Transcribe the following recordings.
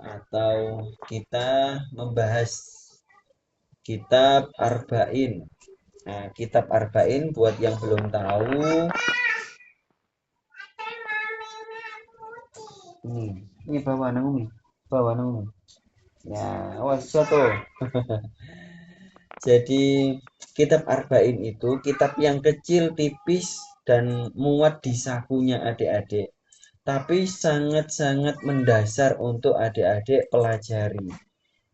atau kita membahas kitab Arba'in. Nah, kitab Arba'in buat yang belum tahu, ini bawa nang Umi, bawa nang Umi. Ya, awas tuh. Jadi kitab Arba'in itu kitab yang kecil, tipis, dan muat di sakunya adik-adik. Tapi sangat-sangat mendasar untuk adik-adik pelajari.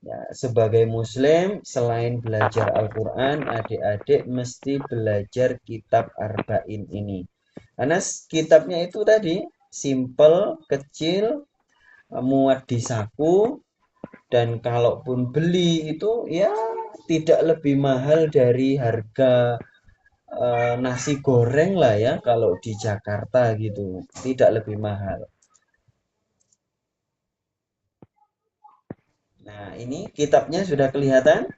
Ya, sebagai muslim, selain belajar Al-Quran, adik-adik mesti belajar kitab Arba'in ini. Karena kitabnya itu tadi, simple, kecil, muat di saku, dan kalaupun beli itu ya tidak lebih mahal dari harga nasi goreng lah ya kalau di Jakarta gitu. Tidak lebih mahal. Nah, ini kitabnya sudah kelihatan.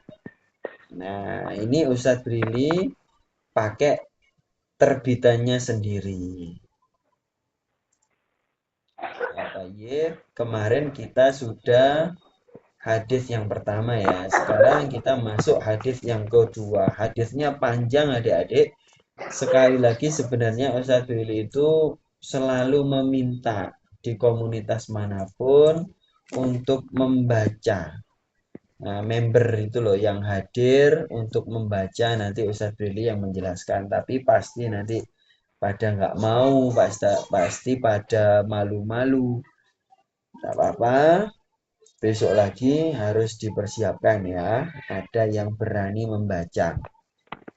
Nah, ini Ustadz Brili pakai terbitannya sendiri. Ya, Tayyib. Kemarin kita sudah hadis yang pertama ya. Sekarang kita masuk hadis yang kedua. Hadisnya panjang adik-adik. Sekali lagi sebenarnya Ustadz Brili itu selalu meminta di komunitas manapun untuk membaca. Nah, member itu loh yang hadir untuk membaca, nanti Ustadz Brili yang menjelaskan. Tapi pasti nanti pada nggak mau, pasti pada malu-malu. Nggak apa-apa, besok lagi harus dipersiapkan ya. Ada yang berani membaca.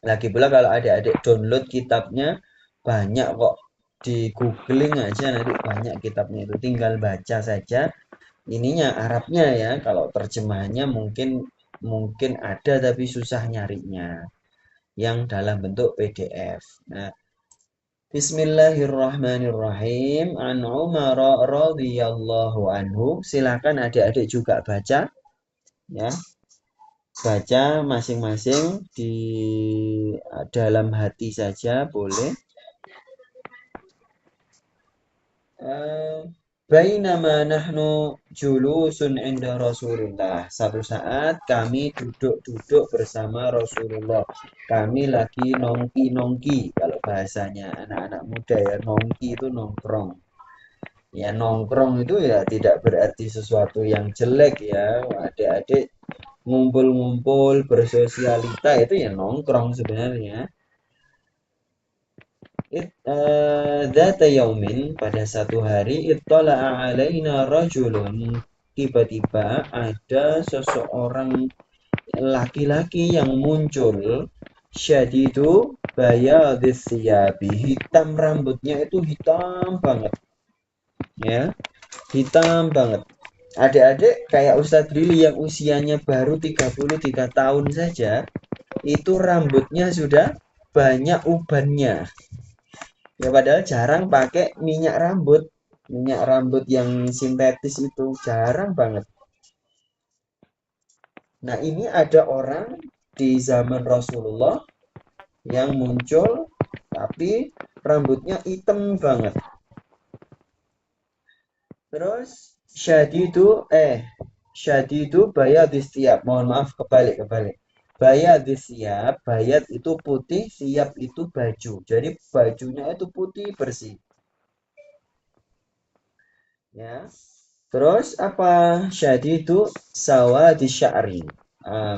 Lagi pula kalau adik-adik download kitabnya, banyak kok. Di googling aja nanti banyak kitabnya itu. Tinggal baca saja. Ininya Arabnya ya. Kalau terjemahannya mungkin mungkin ada tapi susah nyarinya. Yang dalam bentuk PDF. Nah, Bismillahirrahmanirrahim. An Umar radhiyallahu anhu. Silakan adik-adik juga baca ya. Baca masing-masing di dalam hati saja boleh. Eh, Bainama nahnu julusun inda Rasulillah. Satu saat kami duduk-duduk bersama Rasulullah. Kami lagi nongki-nongki kalau bahasanya anak-anak muda ya. Nongki itu nongkrong. Ya nongkrong itu ya tidak berarti sesuatu yang jelek ya. Adik-adik ngumpul-ngumpul bersosialita itu ya nongkrong sebenarnya. Dzata yaumin pada satu hari ittala'a alaina rajulun tiba-tiba ada seseorang laki-laki yang muncul syadidu bayadis siyabi hitam rambutnya itu hitam banget ya hitam banget adik-adik kayak Ustadz Brili yang usianya baru 33 tahun saja itu rambutnya sudah banyak ubannya. Ya padahal jarang pakai minyak rambut. Minyak rambut yang sintetis itu jarang banget. Nah, ini ada orang di zaman Rasulullah yang muncul tapi rambutnya hitam banget. Terus syadidu bayadis siap. Mohon maaf kebalik. Bayadis siap, bayat itu putih, siap itu baju. Jadi bajunya itu putih bersih. Ya. Terus apa? Syadidu sawadi sya'ri. Ah,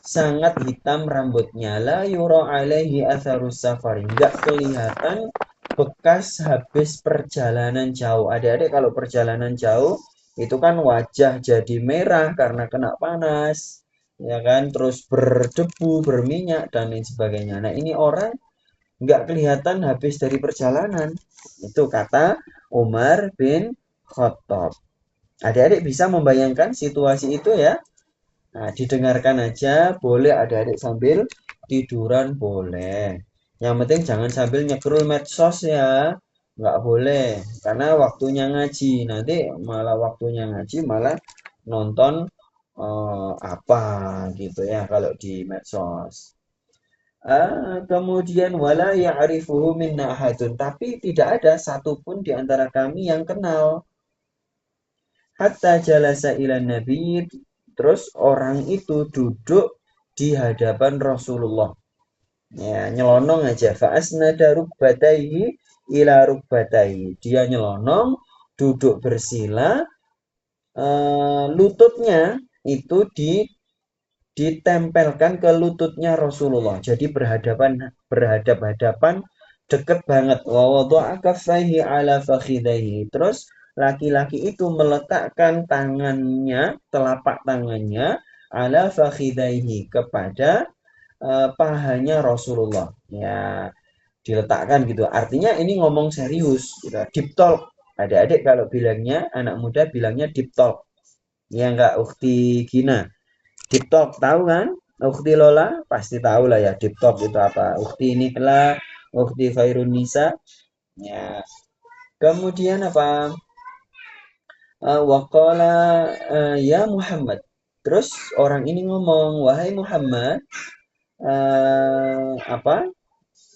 sangat hitam rambutnya. La yura alaihi atharus safari. Enggak kelihatan bekas habis perjalanan jauh. Adik-adik kalau perjalanan jauh itu kan wajah jadi merah karena kena panas. Ya kan? Terus berdebu, berminyak dan lain sebagainya. Nah, ini orang nggak kelihatan habis dari perjalanan. Itu kata Umar bin Khattab. Adik-adik bisa membayangkan situasi itu ya. Nah, didengarkan aja, boleh adik-adik sambil tiduran boleh. Yang penting jangan sambil nyekrul medsos ya. Nggak boleh, karena waktunya ngaji. Nanti malah waktunya ngaji malah nonton apa gitu ya kalau di medsos. Kemudian wala ya'rifuhu minna ahadun, tapi tidak ada satupun di antara kami yang kenal. hatta jalasa ila nabi, terus orang itu duduk di hadapan Rasulullah. Ya, nyelonong aja. Fa'asnada rukbatayhi ila rukbatayhi. Dia nyelonong, duduk bersila, lututnya itu ditempelkan ke lututnya Rasulullah. Jadi berhadap-hadapan deket banget. Wa wada'a kaffaihi ala fakhidaihi. Terus laki-laki itu meletakkan tangannya, telapak tangannya ala fakhidaihi kepada pahanya Rasulullah. Ya, diletakkan gitu. Artinya ini ngomong serius gitu. Deep talk. Adik-adik kalau bilangnya, anak muda bilangnya deep talk. Ya enggak, Ukti Gina. Deep talk tahu kan? Ukti Lola pasti tahu lah ya deep talk itu apa. Ukti Nikla, Ukti Khairunisa. Ya. Kemudian apa? Waqala ya Muhammad. Terus orang ini ngomong, wahai Muhammad, apa?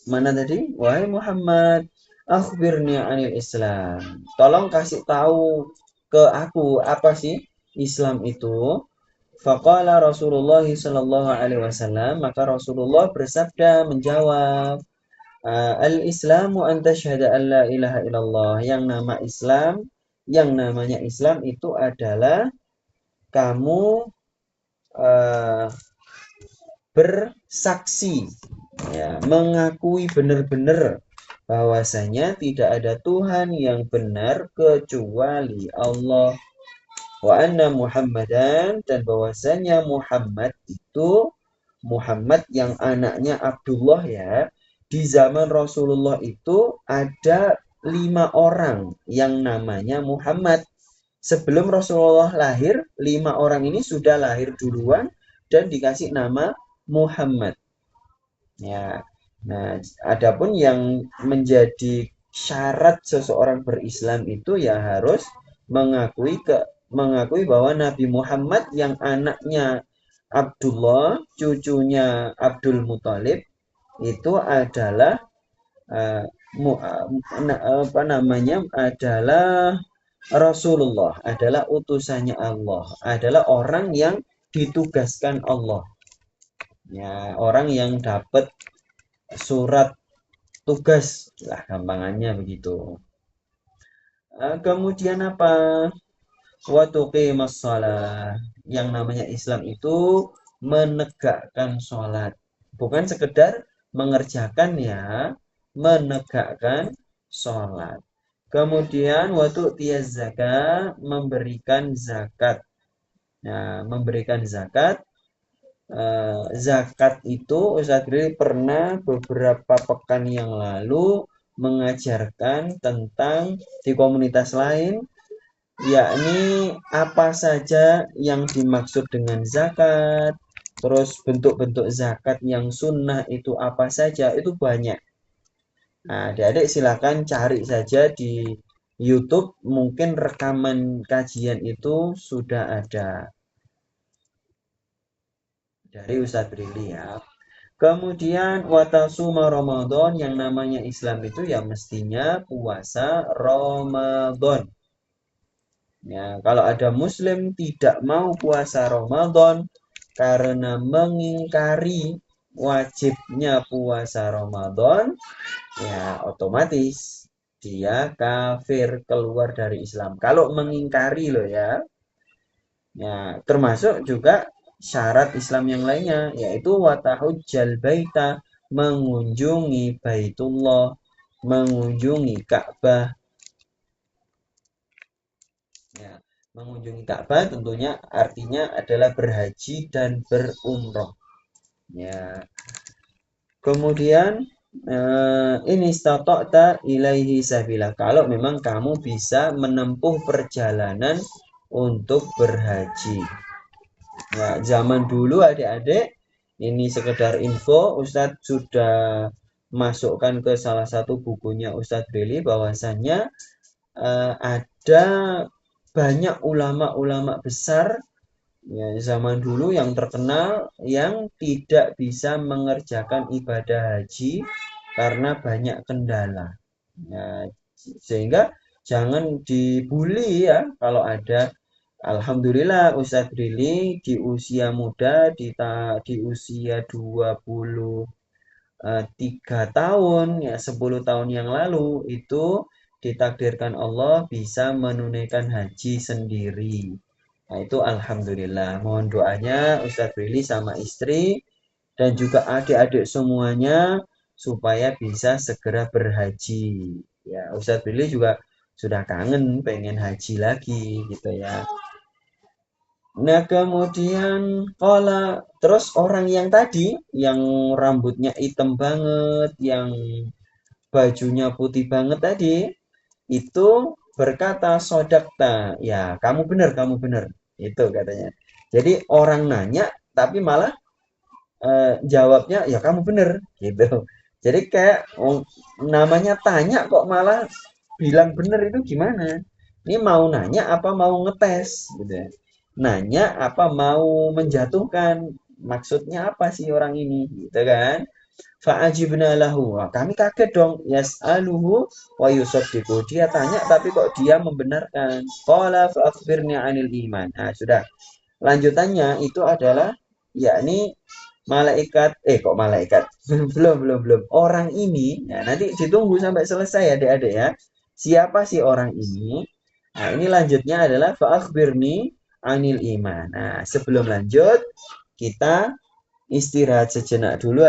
Mana tadi? Wahai Muhammad, akhbirni anil Islam. Tolong kasih tahu ke aku apa sih Islam itu? Faqala Rasulullah sallallahu alaihi wasallam, maka Rasulullah bersabda menjawab, al-Islamu an tasyhada an la ilaha illallah. Yang namanya Islam itu adalah kamu uh, bersaksi, ya, mengakui benar-benar bahwasanya tidak ada Tuhan yang benar kecuali Allah, wa anna Muhammadan, dan bahwasanya Muhammad itu Muhammad yang anaknya Abdullah, ya, di zaman Rasulullah itu ada 5 orang yang namanya Muhammad. Sebelum Rasulullah lahir, 5 orang ini sudah lahir duluan dan dikasih nama Muhammad. Ya, nah, adapun yang menjadi syarat seseorang berislam itu ya harus mengakui bahwa Nabi Muhammad yang anaknya Abdullah, cucunya Abdul Muthalib, itu adalah uh, apa namanya, adalah Rasulullah, adalah utusannya Allah, adalah orang yang ditugaskan Allah. Ya, orang yang dapat surat tugas lah gampangannya begitu. Kemudian apa? Wa tuqimus shalah. Yang namanya Islam itu menegakkan sholat. Bukan sekedar mengerjakan, ya, menegakkan sholat. Kemudian waktu tiaz zakat, memberikan zakat. Nah, memberikan zakat, zakat itu Ustadz Rili pernah beberapa pekan yang lalu mengajarkan tentang di komunitas lain, yakni apa saja yang dimaksud dengan zakat, terus bentuk-bentuk zakat yang sunnah itu apa saja, itu banyak. Nah, adik-adik silakan cari saja di YouTube, mungkin rekaman kajian itu sudah ada dari Ustadz Brili, ya. Kemudian watasuma Ramadan, yang namanya Islam itu ya mestinya puasa Ramadan. Ya, kalau ada muslim tidak mau puasa Ramadan karena mengingkari wajibnya puasa Ramadan, ya otomatis dia kafir, keluar dari Islam. Kalau mengingkari loh, ya. Ya, termasuk juga syarat Islam yang lainnya, yaitu watahujjal baita, mengunjungi Baitullah, mengunjungi Ka'bah. Ya, mengunjungi Ka'bah tentunya artinya adalah berhaji dan berumroh. Ya. Kemudian ini stata'ta ilaihi sabila. Kalau memang kamu bisa menempuh perjalanan untuk berhaji. Ya, zaman dulu adik-adik, ini sekedar info, Ustadz sudah masukkan ke salah satu bukunya Ustadz Beli bahwasannya ada banyak ulama-ulama besar, ya, zaman dulu yang terkenal yang tidak bisa mengerjakan ibadah haji karena banyak kendala. Ya, sehingga jangan dibully, ya, kalau ada Alhamdulillah Ustadz Brili di usia muda di usia 23 tahun ya 10 tahun yang lalu itu ditakdirkan Allah bisa menunaikan haji sendiri. Nah, itu alhamdulillah. Mohon doanya Ustadz Brili sama istri dan juga adik-adik semuanya supaya bisa segera berhaji. Ya, Ustadz Brili juga sudah kangen pengen haji lagi gitu ya. Nah, kemudian terus orang yang tadi yang rambutnya hitam banget, yang bajunya putih banget tadi, itu berkata sodakta, ya kamu benar, itu katanya. Jadi orang nanya tapi malah jawabnya ya kamu bener gitu. Jadi kayak namanya tanya kok malah bilang bener itu gimana? Ini mau nanya apa mau ngetes gitu ya. Nanya apa mau menjatuhkan? Maksudnya apa sih orang ini gitu kan? Fa'ajibna lahu. Wah, kami kaget dong. Yas'aluhu wa yusaddiqu. Dia tanya tapi kok dia membenarkan. Qala fa'akhbirni 'anil iman. Nah, sudah. Lanjutannya itu adalah yakni malaikat kok malaikat belum orang ini ya nanti ditunggu sampai selesai ya adik-adik ya siapa sih orang ini. Nah ini lanjutnya adalah fa'akhbirni anil iman. Nah sebelum lanjut kita istirahat sejenak dulu